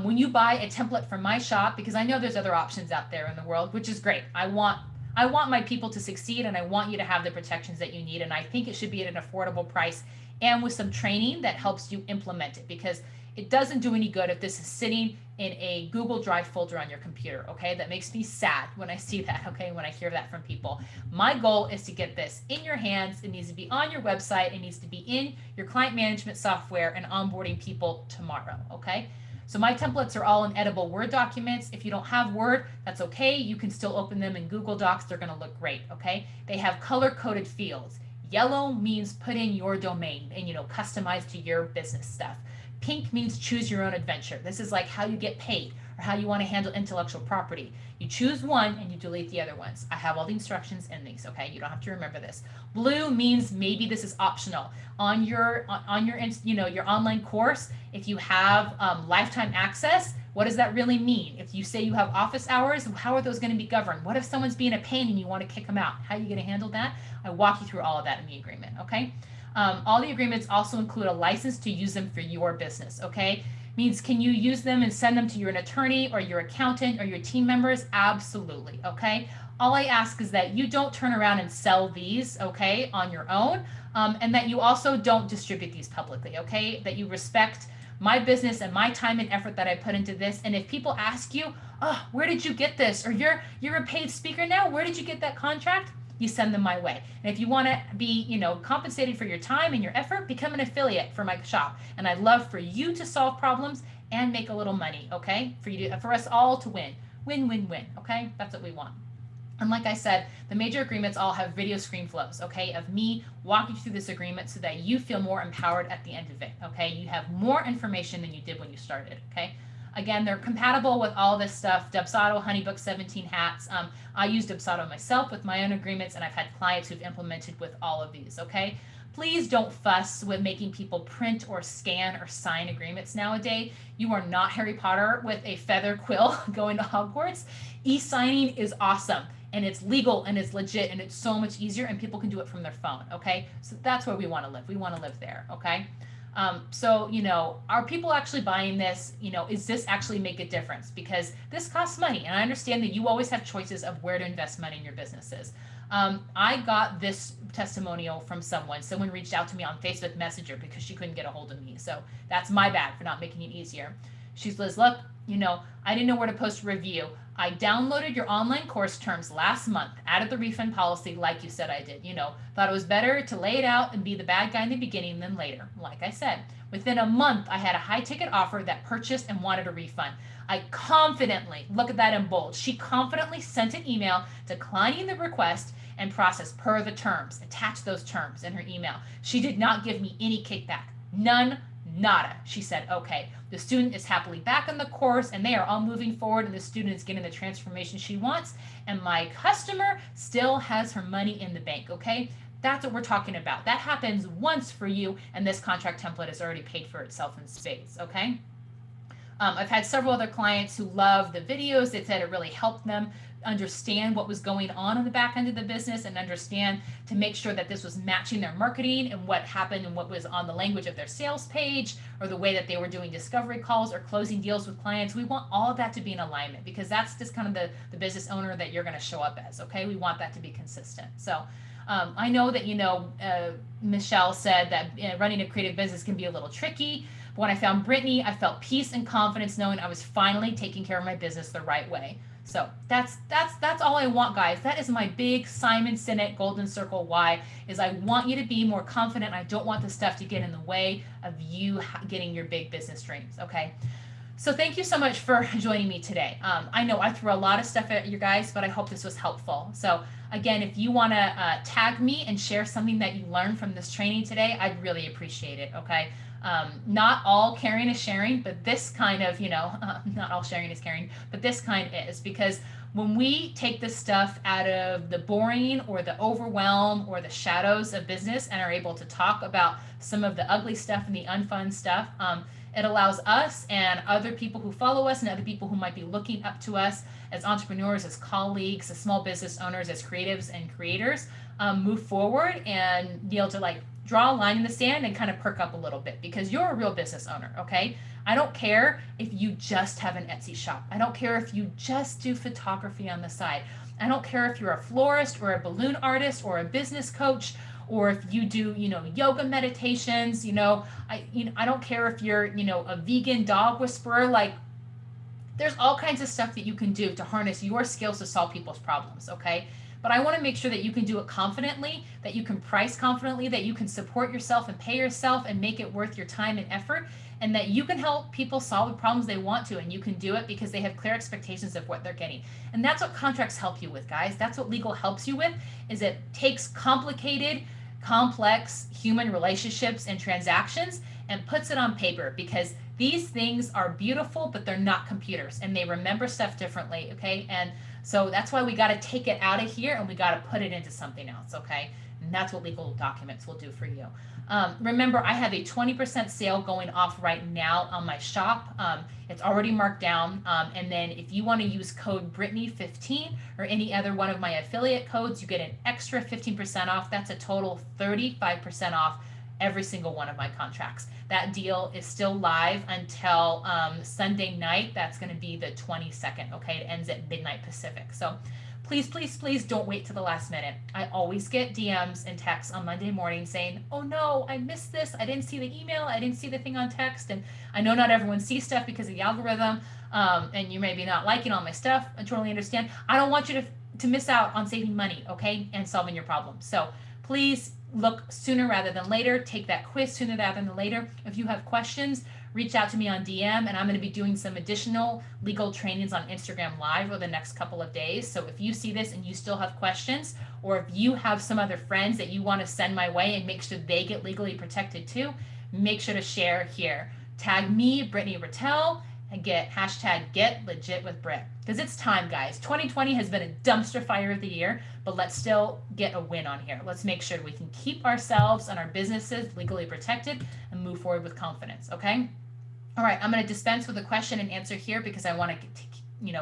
S1: When you buy a template from my shop, because I know there's other options out there in the world, which is great. I want my people to succeed and I want you to have the protections that you need. And I think it should be at an affordable price and with some training that helps you implement it, because it doesn't do any good if this is sitting in a Google Drive folder on your computer, okay? That makes me sad when I see that, okay? When I hear that from people. My goal is to get this in your hands. It needs to be on your website. It needs to be in your client management software and onboarding people tomorrow, okay? So my templates are all in editable Word documents. If you don't have Word, that's okay. You can still open them in Google Docs. They're going to look great, okay? They have color-coded fields. Yellow means put in your domain and, customize to your business stuff. Pink means choose your own adventure. This is like how you get paid or how you want to handle intellectual property. You choose one and you delete the other ones. I have all the instructions in these, okay? You don't have to remember this. Blue means maybe this is optional. On your online course, if you have lifetime access, what does that really mean? If you say you have office hours, how are those going to be governed? What if someone's being a pain and you want to kick them out? How are you going to handle that? I walk you through all of that in the agreement, okay? All the agreements also include a license to use them for your business, okay? Means can you use them and send them to your attorney or your accountant or your team members? Absolutely, okay? All I ask is that you don't turn around and sell these, okay, on your own, and that you also don't distribute these publicly, okay? That you respect my business and my time and effort that I put into this. And if people ask you, oh, where did you get this? Or you're a paid speaker now, where did you get that contract? You send them my way. And if you want to be, compensated for your time and your effort, become an affiliate for my shop. And I'd love for you to solve problems and make a little money, okay? For us all to win. Win, win, win, okay? That's what we want. And like I said, the major agreements all have video screen flows, okay, of me walking through this agreement so that you feel more empowered at the end of it, okay? You have more information than you did when you started, okay? Again, they're compatible with all this stuff. Dubsado, HoneyBook, 17 Hats. I use Dubsado myself with my own agreements, and I've had clients who've implemented with all of these, okay? Please don't fuss with making people print or scan or sign agreements nowadays. You are not Harry Potter with a feather quill going to Hogwarts. E-signing is awesome, and it's legal, and it's legit, and it's so much easier, and people can do it from their phone, okay? So that's where we want to live. We want to live there, okay? So, are people actually buying this? Is this actually make a difference? Because this costs money, and I understand that you always have choices of where to invest money in your businesses. I got this testimonial from someone. Someone reached out to me on Facebook Messenger because she couldn't get a hold of me. So that's my bad for not making it easier. She says, look, I didn't know where to post a review. I downloaded your online course terms last month, added the refund policy like you said I did. Thought it was better to lay it out and be the bad guy in the beginning than later. Like I said, within a month, I had a high ticket offer that purchased and wanted a refund. I confidently, look at that in bold, she confidently sent an email declining the request and processed per the terms, attached those terms in her email. She did not give me any kickback. None, nada. She said, okay, the student is happily back in the course and they are all moving forward and the student is getting the transformation she wants and my customer still has her money in the bank, okay? That's what we're talking about. That happens once for you and this contract template has already paid for itself in spades, okay? I've had several other clients who love the videos. They said it really helped them understand what was going on the back end of the business and understand to make sure that this was matching their marketing and what happened and what was on the language of their sales page or the way that they were doing discovery calls or closing deals with clients. We want all of that to be in alignment because that's just kind of the business owner that you're going to show up as, okay? We want that to be consistent. So I know that, Michelle said that running a creative business can be a little tricky. But when I found Brittany, I felt peace and confidence knowing I was finally taking care of my business the right way. So that's all I want, guys. That is my big Simon Sinek golden circle why is I want you to be more confident. I don't want this stuff to get in the way of you getting your big business dreams, okay? So thank you so much for joining me today. I know I threw a lot of stuff at you guys, but I hope this was helpful. So again, if you want to tag me and share something that you learned from this training today, I'd really appreciate it, okay? Not all caring is sharing, but this kind of, not all sharing is caring, but this kind is because when we take this stuff out of the boring or the overwhelm or the shadows of business and are able to talk about some of the ugly stuff and the unfun stuff, it allows us and other people who follow us and other people who might be looking up to us as entrepreneurs, as colleagues, as small business owners, as creatives and creators, move forward and be able to draw a line in the sand and kind of perk up a little bit because you're a real business owner, okay? I don't care if you just have an Etsy shop. I don't care if you just do photography on the side. I don't care if you're a florist or a balloon artist or a business coach or if you do, yoga meditations, I don't care if you're, a vegan dog whisperer, there's all kinds of stuff that you can do to harness your skills to solve people's problems, okay? But I want to make sure that you can do it confidently, that you can price confidently, that you can support yourself and pay yourself and make it worth your time and effort, and that you can help people solve the problems they want to, and you can do it because they have clear expectations of what they're getting. And that's what contracts help you with, guys. That's what legal helps you with, is it takes complicated, complex human relationships and transactions and puts it on paper because these things are beautiful, but they're not computers and they remember stuff differently, okay? And so that's why we got to take it out of here and we got to put it into something else, okay? And that's what legal documents will do for you. Remember, I have a 20% sale going off right now on my shop. It's already marked down. And then if you want to use code Brittany15 or any other one of my affiliate codes, you get an extra 15% off. That's a total 35% off every single one of my contracts. That deal is still live until Sunday night. That's going to be the 22nd, okay? It ends at midnight Pacific. So please, please, please don't wait to the last minute. I always get DMs and texts on Monday morning saying, oh no, I missed this. I didn't see the email. I didn't see the thing on text. And I know not everyone sees stuff because of the algorithm. And you may be not liking all my stuff. I totally understand. I don't want you to miss out on saving money, okay, and solving your problems. So please look sooner rather than later. Take that quiz sooner rather than later. If you have questions, reach out to me on DM, and I'm going to be doing some additional legal trainings on Instagram Live over the next couple of days. So if you see this and you still have questions, or if you have some other friends that you want to send my way and make sure they get legally protected too, make sure to share here. Tag me, Brittany Rattel, and get #GetLegitWithBrit. Because it's time, guys. 2020 has been a dumpster fire of the year, but let's still get a win on here. Let's make sure we can keep ourselves and our businesses legally protected and move forward with confidence, okay? All right, I'm going to dispense with a question and answer here because I want to,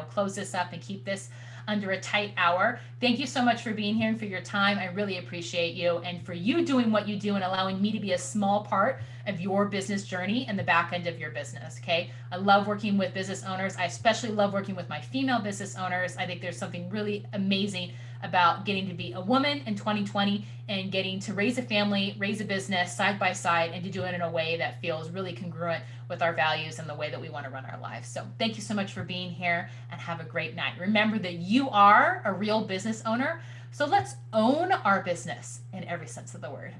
S1: close this up and keep this under a tight hour. Thank you so much for being here and for your time. I really appreciate you, and for you doing what you do and allowing me to be a small part of your business journey and the back end of your business. Okay. I love working with business owners. I especially love working with my female business owners. I think there's something really amazing about getting to be a woman in 2020 and getting to raise a family, raise a business side by side, and to do it in a way that feels really congruent with our values and the way that we want to run our lives. So thank you so much for being here, and have a great night. Remember that you are a real business owner. So let's own our business in every sense of the word.